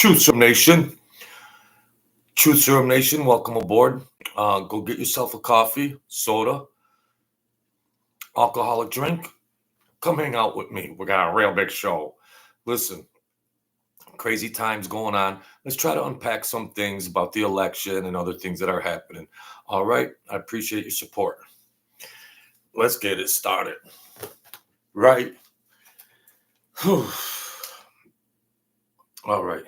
Truth Serum Nation. Truth Serum Nation, welcome aboard. Go get yourself a coffee, soda, alcoholic drink. Come hang out with me. We got a real big show. Listen, crazy times going on. Let's try to unpack some things about the election and other things that are happening. All right. I appreciate your support. Let's get it started. Right. Whew. All right.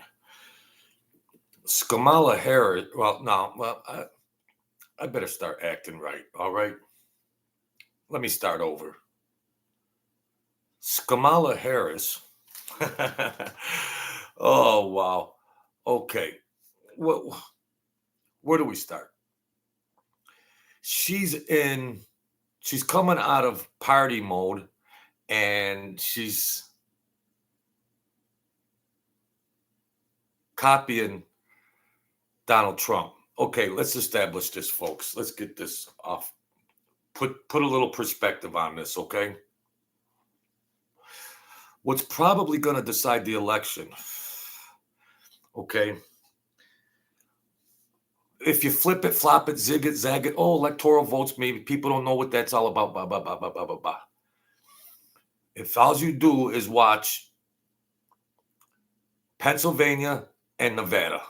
Kamala Harris. I better start acting right. All right. Let me start over. Kamala Harris. Oh, wow. Okay. Well, where do we start? She's coming out of party mode and she's copying Donald Trump. Okay, let's establish this, folks. Let's get this off. Put a little perspective on this, okay? What's probably going to decide the election, okay? If you flip it, flop it, zig it, zag it, electoral votes, maybe people don't know what that's all about, blah, blah, blah, blah, blah, blah, blah. If all you do is watch Pennsylvania and Nevada,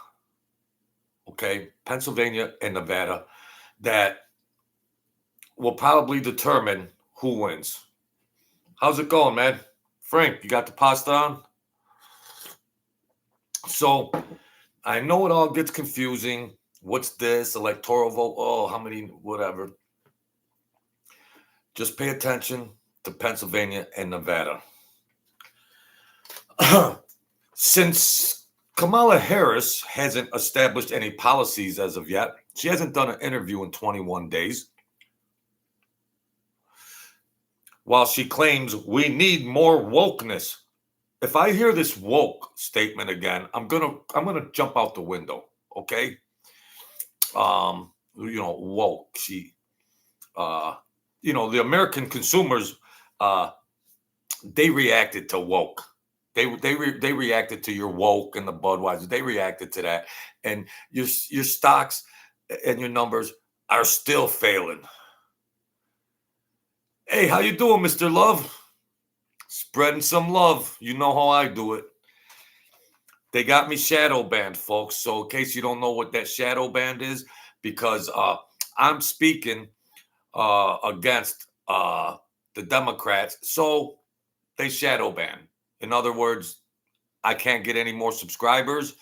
okay? Pennsylvania and Nevada, that will probably determine who wins. How's it going, man? Frank, you got the pasta on? So I know it all gets confusing. What's this? Electoral vote? Oh, how many? Whatever. Just pay attention to Pennsylvania and Nevada. Since Kamala Harris hasn't established any policies as of yet, she hasn't done an interview in 21 days. While she claims we need more wokeness. If I hear this woke statement again, I'm gonna jump out the window. Okay. Woke. The American consumers, they reacted to woke. They reacted to your woke and the Budweiser. They reacted to that, and your stocks and your numbers are still failing. Hey, how you doing, Mr. Love? Spreading some love. You know how I do it. They got me shadow banned, folks. So in case you don't know what that shadow banned is, because I'm speaking against the Democrats, so they shadow ban. In other words, I can't get any more subscribers,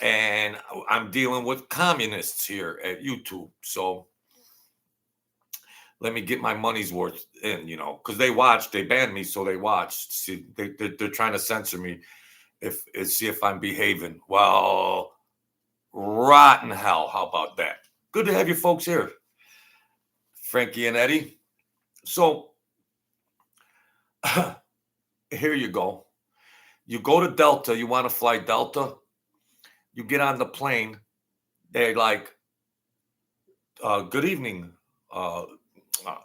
and I'm dealing with communists here at YouTube. So let me get my money's worth in, because they banned me, so they watched. See, they're trying to censor me, see if I'm behaving. Well, rotten hell. How about that? Good to have you folks here, Frankie and Eddie. So here you go. You go to Delta. You want to fly Delta. You get on the plane. They're like, good evening,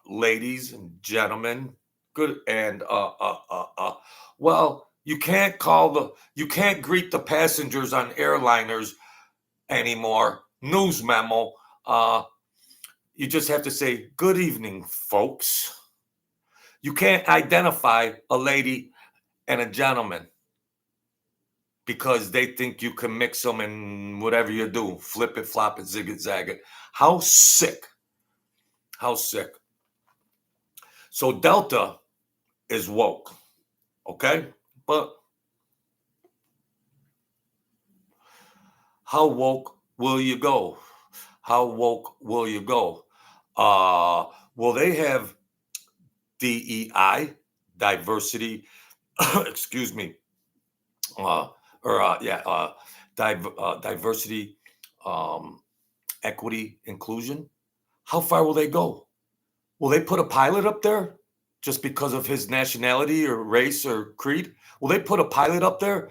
ladies and gentlemen. Good. And well, you can't greet the passengers on airliners anymore. News memo. You just have to say, good evening, folks. You can't identify a lady and a gentleman because they think you can mix them and whatever you do, flip it, flop it, zig it, zag it. How sick. How sick. So Delta is woke, okay? But how woke will you go? How woke will you go? Will they have DEI, diversity, excuse me, diversity, equity, inclusion? How far will they go? Will they put a pilot up there just because of his nationality or race or creed? Will they put a pilot up there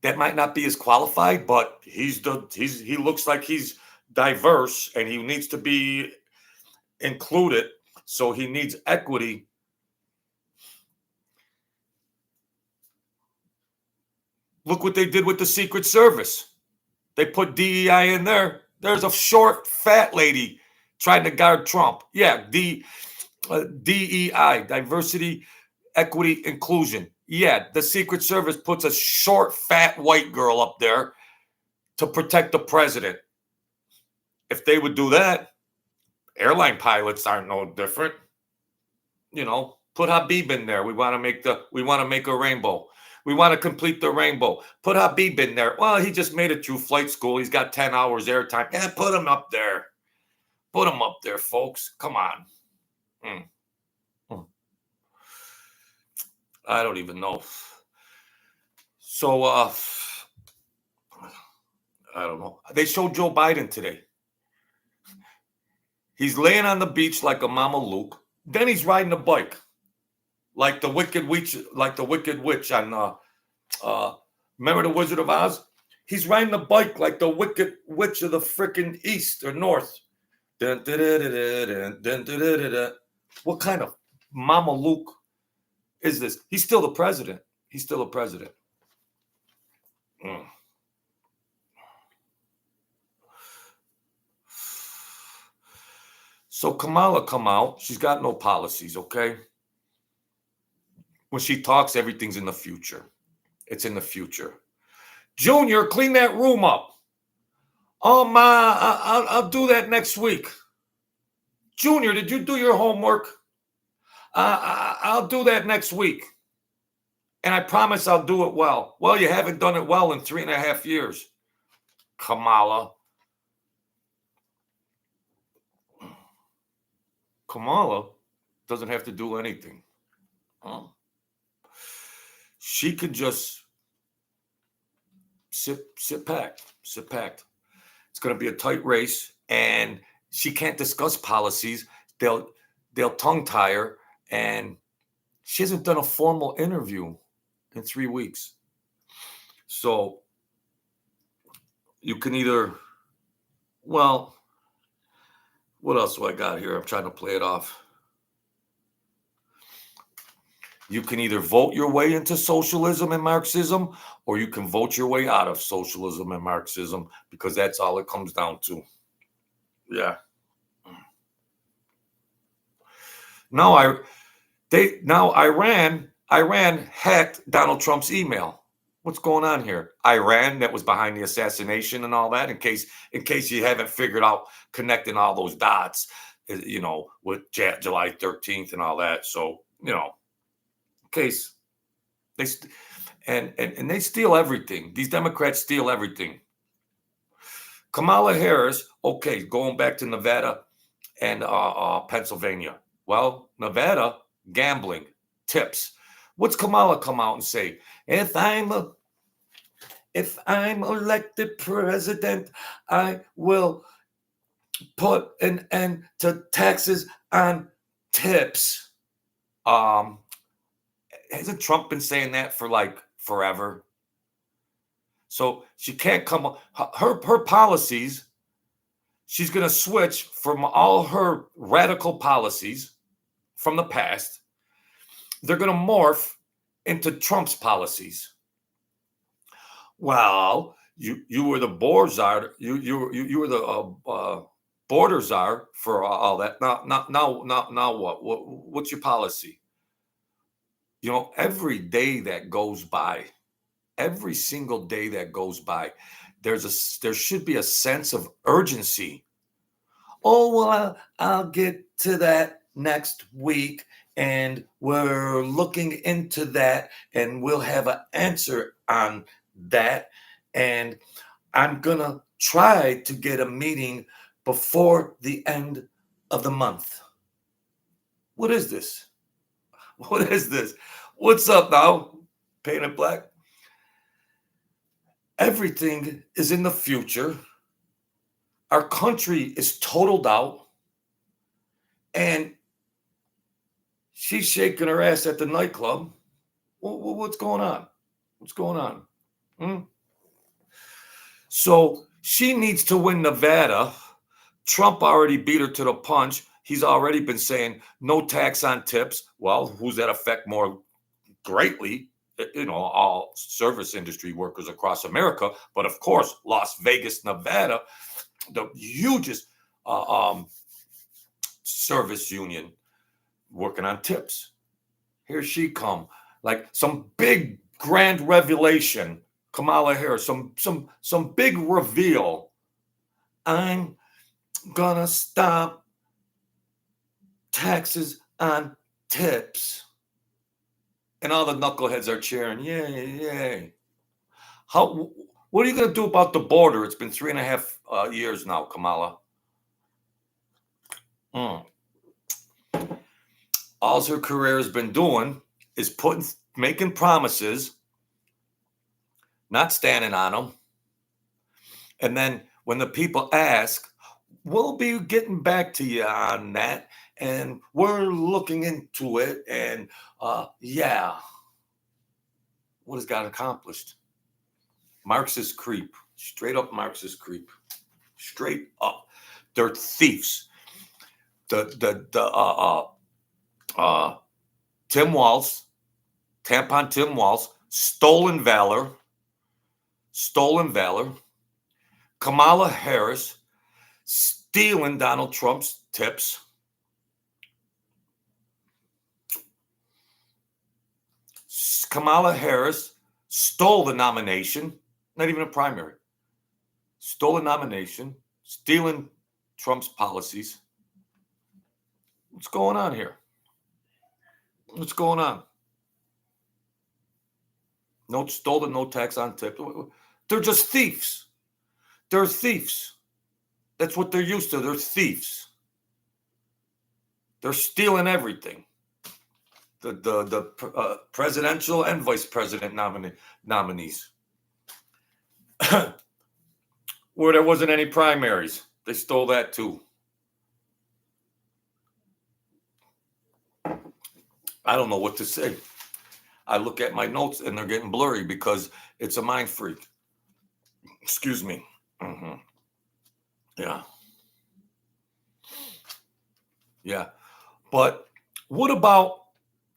that might not be as qualified, but he looks like he's diverse and he needs to be included, so he needs equity? Look what they did with the Secret Service. They put DEI in there. There's a short, fat lady trying to guard Trump. Yeah, DEI, diversity, equity, inclusion. Yeah, the Secret Service puts a short, fat white girl up there to protect the president. If they would do that, airline pilots aren't no different. Put Habib in there. We want to make a rainbow. We want to complete the rainbow. Put Habib in there. Well, he just made it through flight school. He's got 10 hours airtime. Yeah, put him up there. Put him up there, folks. Come on. I don't even know. So, I don't know. They showed Joe Biden today. He's laying on the beach like a Mama Luke. Then he's riding a bike, like the Wicked Witch, on. Remember the Wizard of Oz? He's riding the bike like the Wicked Witch of the frickin' East or North. Dun, dun, dun, dun, dun, dun, dun, dun. What kind of Mama Luke is this? He's still the president. He's still a president. So Kamala come out. She's got no policies, okay? When she talks, everything's in the future. It's in the future. Junior, clean that room up. Oh, Ma, I'll do that next week. Junior, did you do your homework? I'll do that next week. And I promise I'll do it well. Well, you haven't done it well in 3.5 years. Kamala. Kamala doesn't have to do anything. She could just sit packed. It's going to be a tight race, and she can't discuss policies. They'll tongue tie her, and she hasn't done a formal interview in 3 weeks. So you can either, well, what else do I got here? I'm trying to play it off. You can either vote your way into socialism and Marxism, or you can vote your way out of socialism and Marxism, because that's all it comes down to. Yeah. Now Iran hacked Donald Trump's email. What's going on here? Iran, that was behind the assassination and all that, in case you haven't figured out connecting all those dots, with July 13th and all that. So, in case they and they steal everything. These Democrats steal everything. Kamala Harris, okay, going back to Nevada and Pennsylvania. Well, Nevada, gambling, tips. What's Kamala come out and say? If I'm elected president, I will put an end to taxes on tips. Hasn't Trump been saying that for like forever? So she can't come. Her policies. She's going to switch from all her radical policies from the past. They're going to morph into Trump's policies. Well, you were the board czar. You were the border czar for all that. Now what? What's your policy? Every day that goes by, every single day that goes by, there should be a sense of urgency. Oh, well, I'll get to that next week, and we're looking into that, and we'll have an answer on that, and I'm going to try to get a meeting before the end of the month. What is this? What is this? What's up now? Painted black. Everything is in the future. Our country is totaled out. And she's shaking her ass at the nightclub. What's going on? What's going on? So she needs to win Nevada. Trump already beat her to the punch. He's already been saying no tax on tips. Well, who's that affect more greatly? all service industry workers across America, but of course, Las Vegas, Nevada, the hugest service union working on tips. Here she come, like some big grand revelation. Kamala Harris, some big reveal. I'm gonna stop taxes on tips. And all the knuckleheads are cheering, yay, yay. What are you going to do about the border? It's been 3.5 years now, Kamala. All her career has been doing is making promises, not standing on them. And then when the people ask, we'll be getting back to you on that, and we're looking into it, and yeah. What has got accomplished? Marxist creep. Straight up Marxist creep. Straight up. They're thieves. Tim Walz, Tampon Tim Walz, stolen valor. Kamala Harris, stealing Donald Trump's tips. Kamala Harris stole the nomination, not even a primary. Stole the nomination, stealing Trump's policies. What's going on here? What's going on? No stolen, no tax on tip. They're just thieves. They're thieves. That's what they're used to. They're thieves. They're stealing everything. The presidential and vice president nominees. Where there wasn't any primaries. They stole that too. I don't know what to say. I look at my notes and they're getting blurry because it's a mind freak. Excuse me. Yeah. Yeah. But what about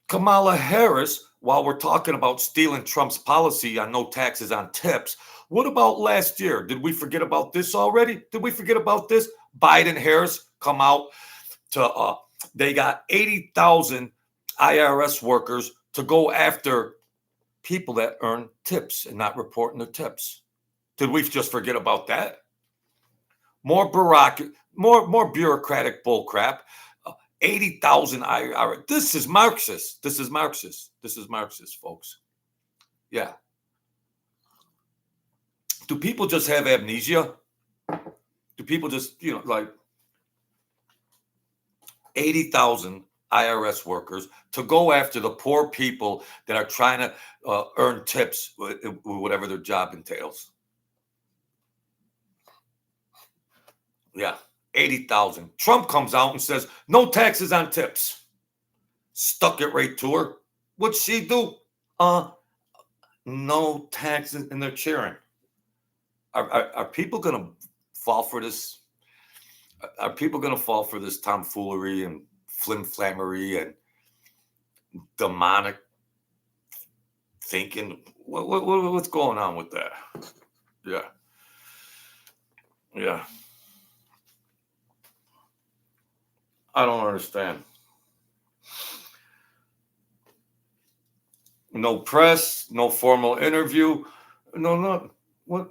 Kamala Harris, while we're talking about stealing Trump's policy on no taxes on tips? What about last year? Did we forget about this already? Did we forget about this? Biden, Harris come out to, they got 80,000 IRS workers to go after people that earn tips and not reporting their tips. Did we just forget about that? More bureaucratic bullcrap. 80,000 IRS. This is Marxist. This is Marxist, folks. Yeah. Do people just have amnesia? Do people just, like 80,000 IRS workers to go after the poor people that are trying to earn tips, whatever their job entails? Yeah, 80,000. Trump comes out and says, no taxes on tips. Stuck it right to her. What'd she do? No taxes, and they're cheering. Are people going to fall for this? Are people going to fall for this tomfoolery and flimflammery and demonic thinking? What's going on with that? Yeah. I don't understand. No press, no formal interview. No. What?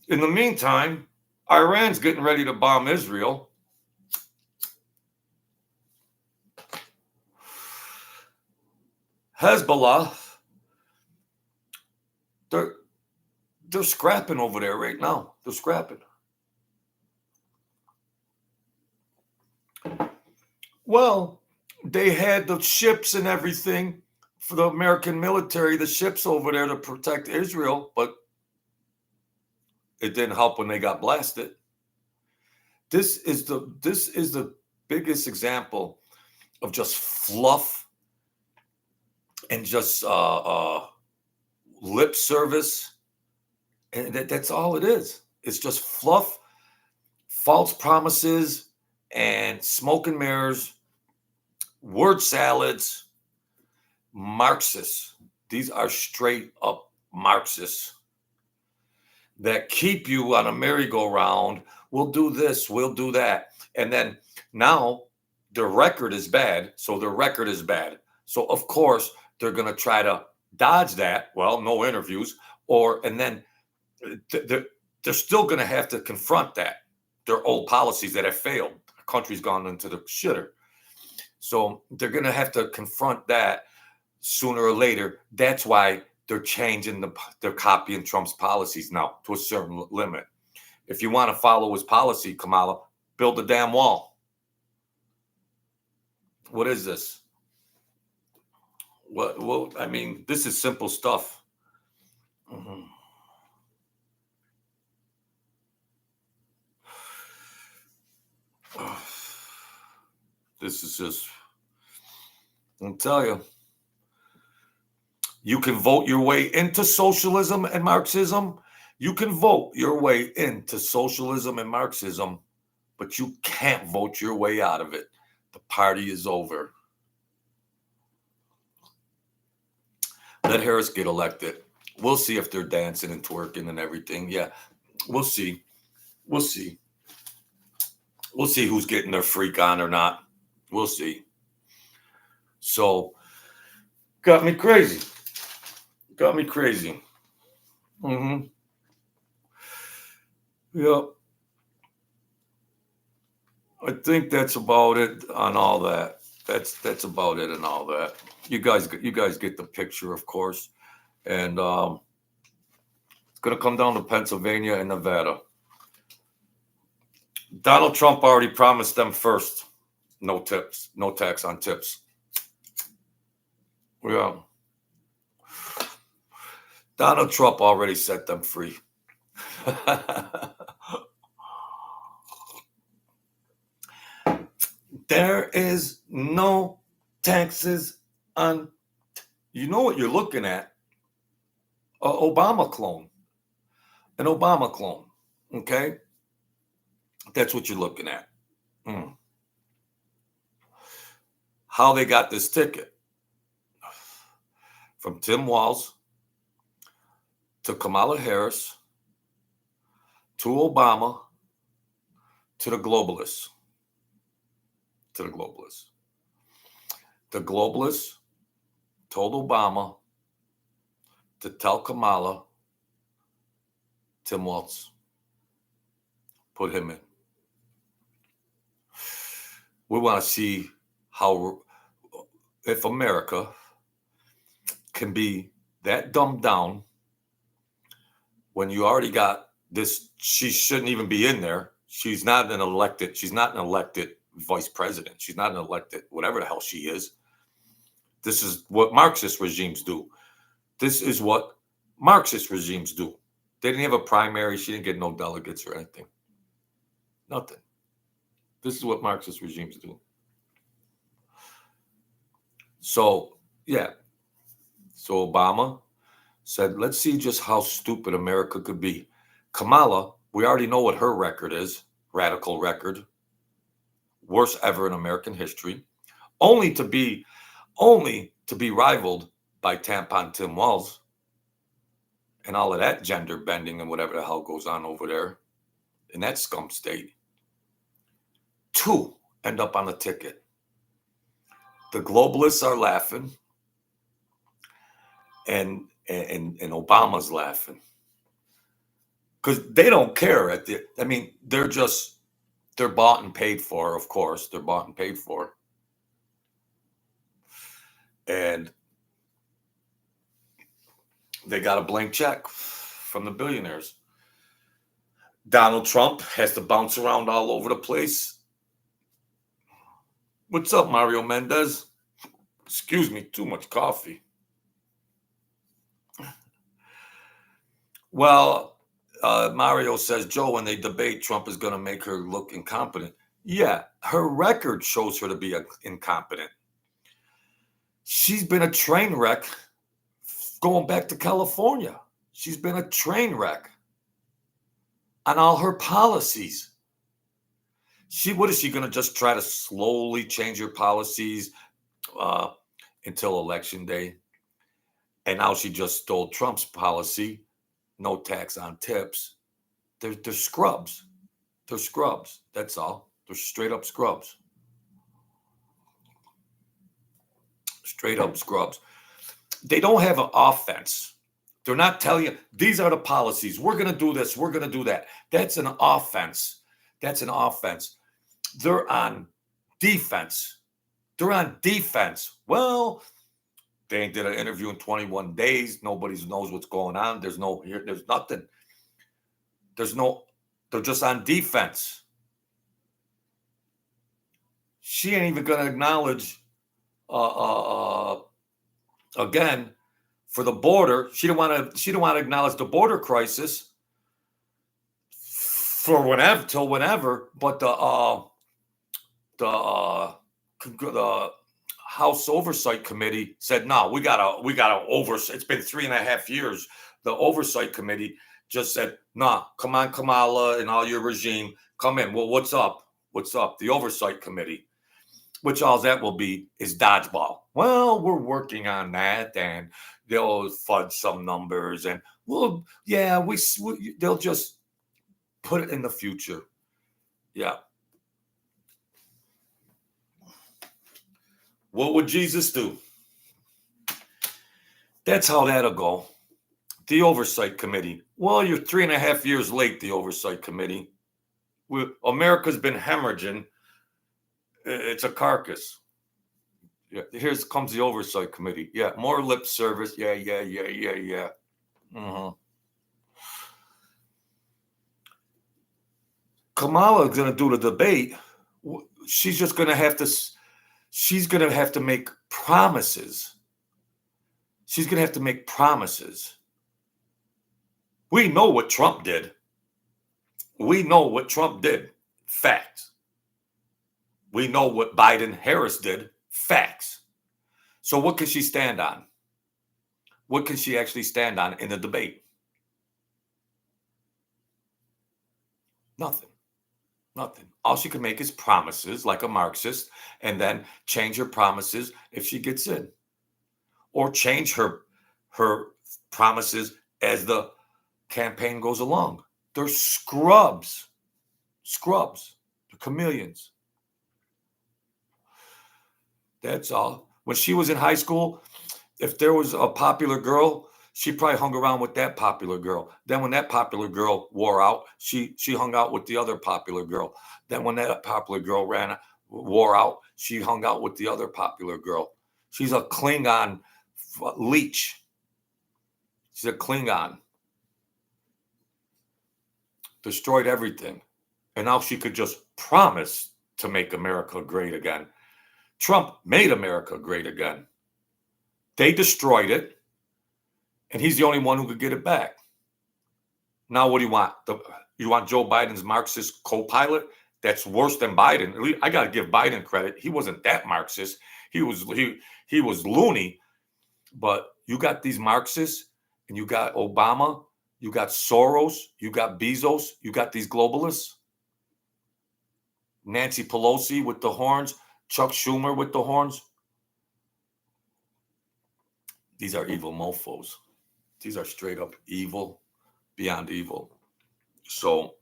In the meantime, Iran's getting ready to bomb Israel. Hezbollah, they're scrapping over there right now. They're scrapping. Well, they had the ships and everything for the American military, the ships over there to protect Israel, but it didn't help when they got blasted. This is the biggest example of just fluff and just lip service, and that's all it is. It's just fluff, false promises, and smoke and mirrors, word salads, Marxists. These are straight up Marxists that keep you on a merry-go-round. We'll do this, we'll do that. And then now their record is bad. So their record is bad. So of course they're going to try to dodge that. Well, no interviews. And then they're still going to have to confront that. Their old policies that have failed. The country's gone into the shitter. So they're going to have to confront that sooner or later. That's why they're changing they're copying Trump's policies now to a certain limit. If you want to follow his policy, Kamala, build a damn wall. What is this? Well, I mean, this is simple stuff. Mm-hmm. This is just, I'll tell you, you can vote your way into socialism and Marxism. You can vote your way into socialism and Marxism, but you can't vote your way out of it. The party is over. Let Harris get elected. We'll see if they're dancing and twerking and everything. Yeah, we'll see. We'll see. We'll see who's getting their freak on or not. We'll see. So, got me crazy. Got me crazy. Mm-hmm. Yep. I think that's about it on all that. That's about it and all that. You guys get the picture, of course. And it's gonna come down to Pennsylvania and Nevada. Donald Trump already promised them first. No tips, no tax on tips. Yeah. Donald Trump already set them free. There is no taxes on, you know what you're looking at? An Obama clone. An Obama clone. Okay? That's what you're looking at. How they got this ticket. From Tim Walz to Kamala Harris to Obama to the globalists. To the globalists. The globalists told Obama to tell Kamala, Tim Walz, put him in. We want to see how, if America can be that dumbed down when you already got this, she shouldn't even be in there. She's not an elected vice president. She's not an elected, whatever the hell she is. This is what Marxist regimes do. This is what Marxist regimes do. They didn't have a primary. She didn't get no delegates or anything. Nothing. This is what Marxist regimes do. So, yeah. So Obama said, let's see just how stupid America could be. Kamala, we already know what her record is. Radical record. Worst ever in American history. Only to be rivaled by Tampon Tim Walz and all of that gender bending and whatever the hell goes on over there in that scum state. 2 end up on the ticket. The globalists are laughing and Obama's laughing because they don't care. They're bought and paid for, of course. They're bought and paid for. And they got a blank check from the billionaires. Donald Trump has to bounce around all over the place. What's up, Mario Mendez? Excuse me, too much coffee. Well, Mario says, Joe, when they debate, Trump is going to make her look incompetent. Yeah, her record shows her to be incompetent. She's been a train wreck going back to California. She's been a train wreck on all her policies. What is she going to just try to slowly change her policies until election day? And now she just stole Trump's policy, no tax on tips. They're scrubs. They're scrubs. That's all. They're straight up scrubs. Straight up scrubs. They don't have an offense. They're not telling you, these are the policies. We're going to do this. We're going to do that. That's an offense. That's an offense. They're on defense. They're on defense. Well, they did an interview in 21 days. Nobody knows what's going on. There's nothing. They're just on defense. She ain't even going to acknowledge, again, for the border. She don't want to acknowledge the border crisis for whenever, till whenever. But the House Oversight Committee said, no, we gotta oversight. It's been 3.5 years. The Oversight Committee just said, no, come on, Kamala and all your regime, come in. Well, what's up? What's up? The Oversight Committee, which all that will be is dodgeball. Well, we're working on that, and they'll fudge some numbers, and well, yeah, they'll just put it in the future. Yeah. What would Jesus do? That's how that'll go. The Oversight Committee. Well, you're 3.5 years late, the Oversight Committee. America's been hemorrhaging. It's a carcass. Yeah, here comes the Oversight Committee. Yeah, more lip service. Yeah. Mm-hmm. Kamala is going to do the debate. She's just going to have to. She's going to have to make promises. She's going to have to make promises. We know what Trump did. We know what Trump did. Facts. We know what Biden-Harris did. Facts. So what can she stand on? What can she actually stand on in the debate? Nothing. Nothing. All she can make is promises like a Marxist, and then change her promises if she gets in. Or change her promises as the campaign goes along. They're scrubs. Scrubs. They're chameleons. That's all. When she was in high school, if there was a popular girl, she probably hung around with that popular girl. Then when that popular girl wore out, she hung out with the other popular girl. Then when that popular girl wore out, she hung out with the other popular girl. She's a Klingon leech. She's a Klingon. Destroyed everything. And now she could just promise to make America great again. Trump made America great again. They destroyed it. And he's the only one who could get it back. Now, what do you want? You want Joe Biden's Marxist co-pilot? That's worse than Biden. I got to give Biden credit. He wasn't that Marxist. He was loony. But you got these Marxists, and you got Obama, you got Soros, you got Bezos, you got these globalists. Nancy Pelosi with the horns, Chuck Schumer with the horns. These are evil mofos. These are straight up evil, beyond evil. So,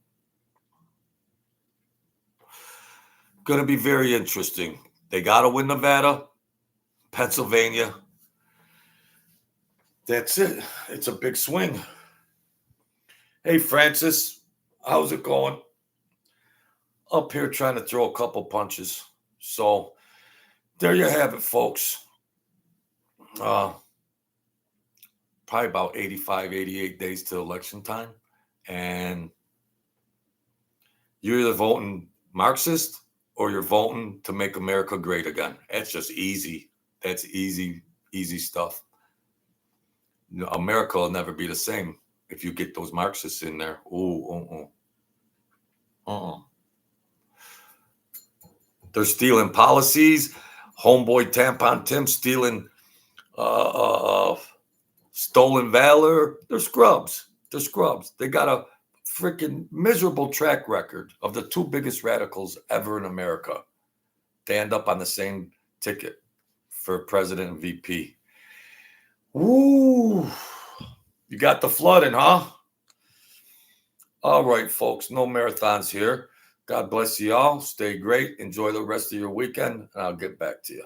going to be very interesting. They got to win Nevada, Pennsylvania. That's it. It's a big swing. Hey, Francis, how's it going? Up here trying to throw a couple punches. So, there you have it, folks. Probably about 85, 88 days to election time. And you're either voting Marxist or you're voting to make America great again. That's just easy. That's easy stuff. America will never be the same if you get those Marxists in there. They're stealing policies. Homeboy Tampon Tim stealing stolen valor. They're scrubs. They're scrubs. They got a freaking miserable track record of the two biggest radicals ever in America. They end up on the same ticket for president and VP. Ooh, you got the flooding, huh? All right, folks, no marathons here. God bless you all. Stay great. Enjoy the rest of your weekend, and I'll get back to you.